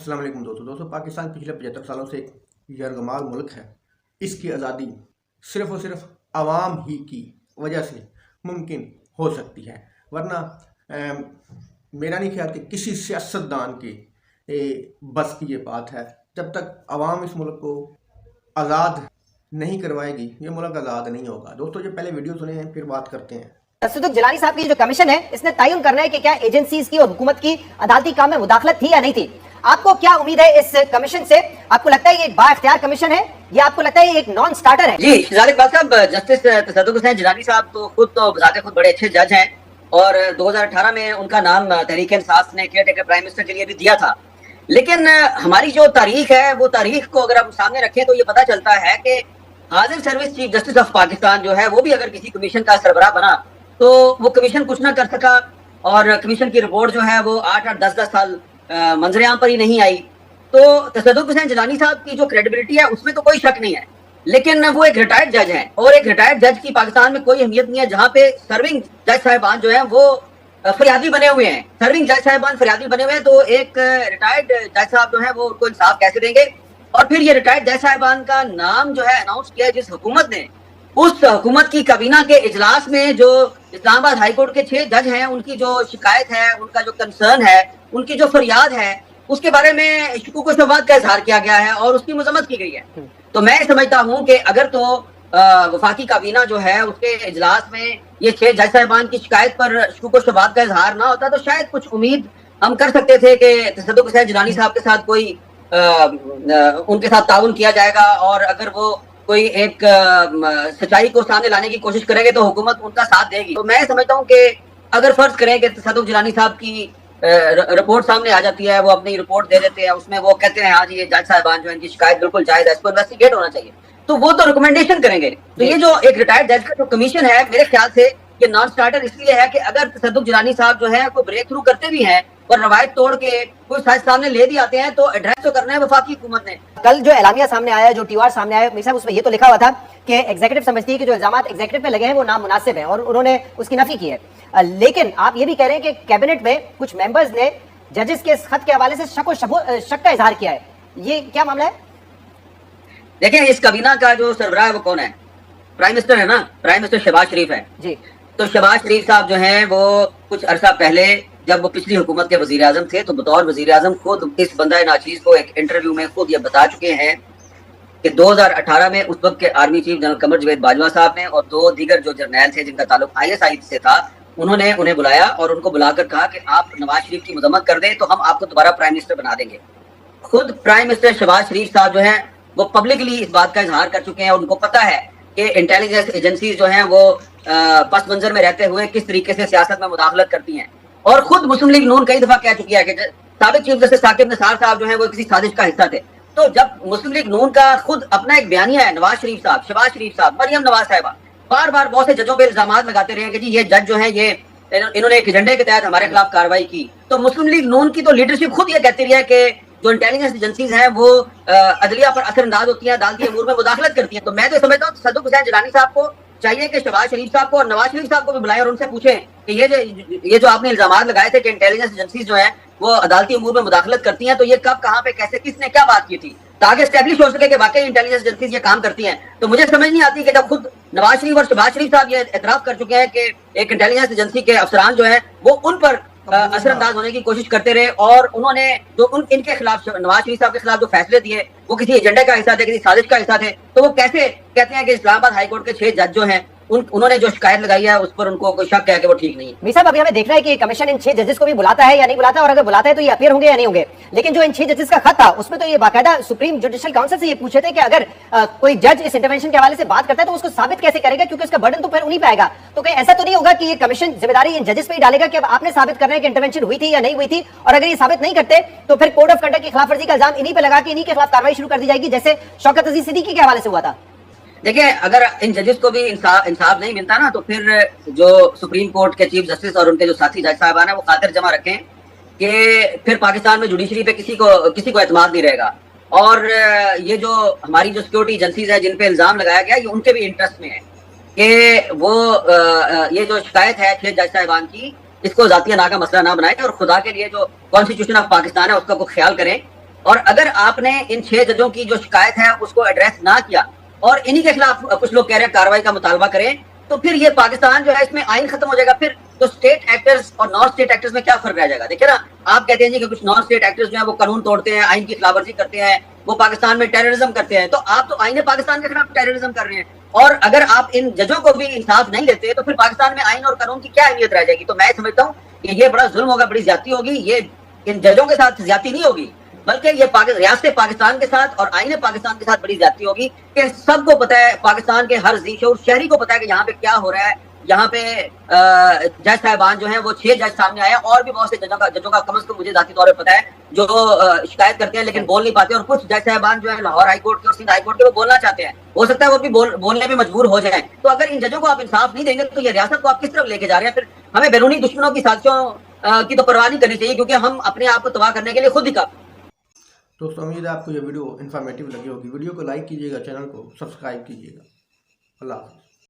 अस्सलाम वालेकुम दोस्तों पाकिस्तान पिछले 75 सालों से एक यरगमाल मुल्क है। इसकी आज़ादी सिर्फ़ और सिर्फ आवाम ही की वजह से मुमकिन हो सकती है, वरना मेरा नहीं ख्याल कि किसी सियासतदान के बस की ये बात है। जब तक आवाम इस मुल्क को आज़ाद नहीं करवाएगी ये मुल्क आज़ाद नहीं होगा। दोस्तों जो पहले वीडियो सुने हैं फिर बात करते हैं। तसद्दुक़ जिलानी साहब की जो कमीशन है इसने तयन करना है कि क्या एजेंसीज की और हुकूमत की अदालती काम में मुदाखलत थी या नहीं थी। आपको क्या उम्मीद है इस कमीशन से? आपको लगता है ये एक बाइख्तियार कमीशन है या आपको लगता है ये एक नॉन स्टार्टर है? जी जालिक बात साहब, जस्टिस तसद्दुक़ हुसैन जिलानी साहब तो खुद बड़े अच्छे जज हैं और 2018 में उनका नाम तहरीक इंसाफ ने केयर टेकर प्राइम मिनिस्टर के लिए भी दिया था। लेकिन हमारी जो तारीख है वो तारीख को अगर हम सामने रखें तो ये पता चलता है कि हाजिर service chief justice of Pakistan जो है वो भी अगर किसी कमीशन का सरबराह बना तो वो कमीशन कुछ ना कर सका और कमीशन की रिपोर्ट जो है वो 8-8 10-10 साल मंजर आम पर ही नहीं आई। तो तसद्दुक़ हुसैन जिलानी साहब की जो क्रेडिबिलिटी है उसमें तो कोई शक नहीं है, लेकिन वो एक रिटायर्ड जज हैं और एक रिटायर्ड जज की पाकिस्तान में कोई अहमियत नहीं है जहाँ पे सर्विंग जज साहिबान जो है वो फरियादी बने हुए हैं। सर्विंग जज साहिबान फरियादी बने हुए हैं तो एक रिटायर्ड जज साहब जो है वो उनको इंसाफ कैसे देंगे? और फिर ये रिटायर्ड जज साहिबान का नाम जो है अनाउंस किया जिस हुकूमत ने, उस हुकूमत की काबीना के इजलास में जो इस्लामाबाद हाई कोर्ट के 6 जज हैं उनकी जो शिकायत है, उनका जो कंसर्न है, उनकी जो फरियाद है उसके बारे में शुकूक व शुबहात का इजहार किया गया है और उसकी मजम्मत की गई है। तो मैं समझता हूँ कि अगर तो वफाकी काबीना जो है उसके इजलास में ये 6 जज साहिबान की शिकायत पर शुकूक व शुबहात का इजहार ना होता तो शायद कुछ उम्मीद हम कर सकते थे कि तसद्दुक़ हुसैन जिलानी साहब के साथ कोई उनके साथ ताउन किया जाएगा और अगर वो कोई एक सच्चाई को सामने लाने की कोशिश करेंगे तो हुकूमत उनका साथ देगी। तो मैं समझता हूँ कि अगर फर्ज करें कि तसद्दुक़ जिलानी साहब की रिपोर्ट सामने आ जाती है, वो अपनी रिपोर्ट दे देते हैं, उसमें वो कहते हैं हाँ जी ये जज साहिबान जो इनकी शिकायत बिल्कुल जायज है, इसको इन्वेस्टिगेट होना चाहिए, तो वो तो रिकमेंडेशन करेंगे। तो ये जो एक रिटायर्ड जज का जो कमीशन है मेरे ख्याल से ये नॉन स्टार्टर इसलिए है कि अगर तसद्दुक़ जिलानी साहब जो है कोई ब्रेक थ्रू करते भी हैं और रवायत तोड़ के कोई साइज सामने ले भी आते हैं तो एड्रेस तो करना है वफाकी हुकूमत ने। कल जो एलामिया सामने आया, जो टीआर सामने आया, मेरे साहब उसमें ये तो लिखा हुआ था कि एग्जीक्यूटिव समझती है कि जो इल्जामात एग्जीक्यूटिव पे लगे हैं वो नामुनासिब हैं और उन्होंने उसकी नफी की है। लेकिन आप ये भी कह रहे हैं कि कैबिनेट में कुछ मेंबर्स ने जजेस के खत के हवाले से शक का इजहार किया है, ये क्या मामला है? देखिए इस काबीना का जो सरबराह है वो कौन है? प्राइम मिनिस्टर है ना, प्राइम मिनिस्टर शहबाज शरीफ है जी। तो शहबाज शरीफ साहब जो हैं वो कुछ अरसा पहले जब वो पिछली हुकूमत के वजीर आजम थे तो बतौर वजीर आजम खुद इस बंदा नाचीज को एक इंटरव्यू में खुद ये बता चुके हैं कि 2018 में उस वक्त के आर्मी चीफ जनरल कमर जवेद बाजवा साहब ने और 2 दीगर जो जर्नैल थे जिनका ताल्लुक ISI से था उन्होंने उन्हें बुलाया और उनको बुलाकर कहा कि आप नवाज शरीफ की मजम्मत कर दें तो हम आपको दोबारा प्राइम मिनिस्टर बना देंगे। खुद प्राइम मिनिस्टर शहबाज शरीफ साहब जो हैं वो पब्लिकली इस बात का इजहार कर चुके हैं और उनको पता है कि इंटेलिजेंस एजेंसीज जो हैं वो पस मंजर में रहते हुए किस तरीके से सियासत में मुदाखलत करती हैं। और खुद मुस्लिम लीग नून कई दफा कह चुकी है कि साबिक चीफ जस्टिस साकिब निसार साहब जो है वो किसी साजिश का हिस्सा थे। तो जब मुस्लिम लीग नून का खुद अपना एक बयानिया है, नवाज शरीफ साहब, शहबाज शरीफ साहब, मरियम नवाज साहिबा बार बार बहुत से जजों पे इल्जाम लगाते रहे कि जी ये जज जो है ये इन्होंने एक एजेंडे के तहत हमारे खिलाफ कार्रवाई की। तो मुस्लिम लीग नून की तो लीडरशिप खुद ये कहती रही है कि जो इंटेलिजेंस एजेंसीज हैं वो अदलिया पर असरअंदाज होती हैं, अदालती अमूर में मुदाखलत करती हैं। तो मैं तो समझता हूँ तसद्दुक़ हुसैन जिलानी साहब को चाहिए कि शहबाज शरीफ साहब को और नवाज शरीफ साहब को भी बुलाएं और उनसे पूछें कि ये जो आपने इल्जामात लगाए थे कि इंटेलिजेंस एजेंसीज जो हैं वो अदालती अमूर में मुदाखलत करती हैं, तो ये कब, कहाँ पे, कैसे, किसने क्या बात की थी ताकि एस्टेब्लिश हो सके कि वाकई इंटेलिजेंस एजेंसीज ये काम करती हैं। तो मुझे समझ नहीं आती कि जब खुद नवाज शरीफ और शहबाज शरीफ साहब ये एतराफ कर चुके हैं कि एक इंटेलिजेंस एजेंसी के अफसरान जो है वो उन पर असरअंदाज होने की कोशिश करते रहे और उन्होंने जो इनके खिलाफ नवाज शरीफ साहब के खिलाफ जो फैसले दिए वो किसी एजेंडे का हिस्सा थे, किसी साजिश का हिस्सा थे, तो वो कैसे कहते हैं कि इस्लामाबाद हाई कोर्ट के 6 जज जो हैं उन्होंने जो शिकायत लगाई है उस पर उनको कोई शक है कि वो ठीक नहीं है। मीर साहब अभी हमें देखना है कि कमीशन इन 6 जजेस को भी बुलाता है या नहीं बुलाता, और अगर बुलाता है तो ये अपीयर होंगे या नहीं होंगे। लेकिन जो इन 6 जजेस का खत था उसमें तो ये बाकायदा सुप्रीम जुडिशियल काउंसिल से ये पूछे थे कि अगर कोई जज इस इंटरवेंशन के हवाले से बात करता है तो उसको साबित कैसे करेगा, क्योंकि उसका बर्डन तो फिर उन्हीं पे आएगा। तो कहीं ऐसा तो नहीं होगा कि ये कमीशन जिम्मेदारी इन जजेस पे ही डालेगा कि अब आपने साबित करना है कि इंटरवेंशन हुई थी या नहीं हुई थी, और अगर ये साबित नहीं करते तो फिर कोड ऑफ कंडक्ट की खिलाफवर्जी का इल्जाम इन्हीं पे लगा के इन्हीं के खिलाफ कार्रवाई शुरू कर दी जाएगी, जैसे शौकत अजीज सिद्दीकी के हवाले से हुआ था। देखिए अगर इन जजेस को भी इंसाफ नहीं मिलता ना तो फिर जो सुप्रीम कोर्ट के चीफ जस्टिस और उनके जो साथी जज साहबान है वो खातिर जमा रखें कि फिर पाकिस्तान में जुडिशरी पे किसी को एतमाद नहीं रहेगा। और ये जो हमारी जो सिक्योरिटी एजेंसीज है जिन पे इल्जाम लगाया गया ये उनके भी इंटरेस्ट में है कि वो ये जो शिकायत है 6 जज साहिबान की इसको जातिया ना का मसला ना बनाए और खुदा के लिए जो कॉन्स्टिट्यूशन ऑफ पाकिस्तान है उसका को ख्याल करें اور اگر آپ نے ان 6 ججوں کی جو شکایت ہے اس کو ایڈریس نہ کیا اور انہی کے خلاف کچھ لوگ کہہ رہے ہیں کارروائی کا مطالبہ کریں، تو پھر یہ پاکستان جو ہے اس میں آئین ختم ہو جائے گا. پھر تو اسٹیٹ ایکٹرز اور نان اسٹیٹ ایکٹرز میں کیا فرق رہ جائے گا؟ دیکھیں نا، آپ کہتے ہیں جی کہ کچھ نان اسٹیٹ ایکٹرز جو ہیں وہ قانون توڑتے ہیں، آئین کی خلاف ورزی کرتے ہیں، وہ پاکستان میں ٹیررزم کرتے ہیں، تو آپ تو آئین پاکستان کے خلاف ٹیررزم کر رہے ہیں. اور اگر آپ ان ججوں کو بھی انصاف نہیں دیتے تو پھر پاکستان میں آئین اور قانون کی کیا اہمیت رہ جائے گی؟ تو میں سمجھتا ہوں کہ یہ بڑا ظلم ہوگا، بڑی زیادتی ہوگی. یہ ان ججوں کے ساتھ زیادتی نہیں ہوگی، بلکہ یہ ریاست پاکستان کے ساتھ اور آئین پاکستان کے ساتھ بڑی زیادتی ہوگی کہ سب کو پتا ہے، پاکستان کے ہر ذی شعور شہری کو پتا ہے کہ یہاں پہ کیا ہو رہا ہے. یہاں پہ جج صاحبان جو ہیں وہ 6 جج سامنے آئے ہیں، اور بھی بہت سے ججوں کا کم از کم مجھے ذاتی طور پہ پتا ہے جو شکایت کرتے ہیں لیکن بول نہیں پاتے، اور کچھ جج صاحبان جو ہیں لاہور ہائی کورٹ کے اور سندھ ہائی کورٹ کے وہ بولنا چاہتے ہیں، ہو سکتا ہے وہ بھی بولنے میں مجبور ہو جائیں. تو اگر ان ججوں کو آپ انصاف نہیں دیں گے تو یہ ریاست کو آپ کس طرف لے کے جا رہے ہیں؟ پھر ہمیں بیرونی دشمنوں کی سازشوں کی تو پرواہ نہیں کرنی چاہیے، کیونکہ ہم اپنے آپ کو تباہ کرنے کے لیے خود ہی کافی. دوستوں امید ہے آپ کو یہ ویڈیو انفارمیٹیو لگی ہوگی. ویڈیو کو لائک کیجیے گا، چینل کو سبسکرائب کیجیے گا. اللہ حافظ.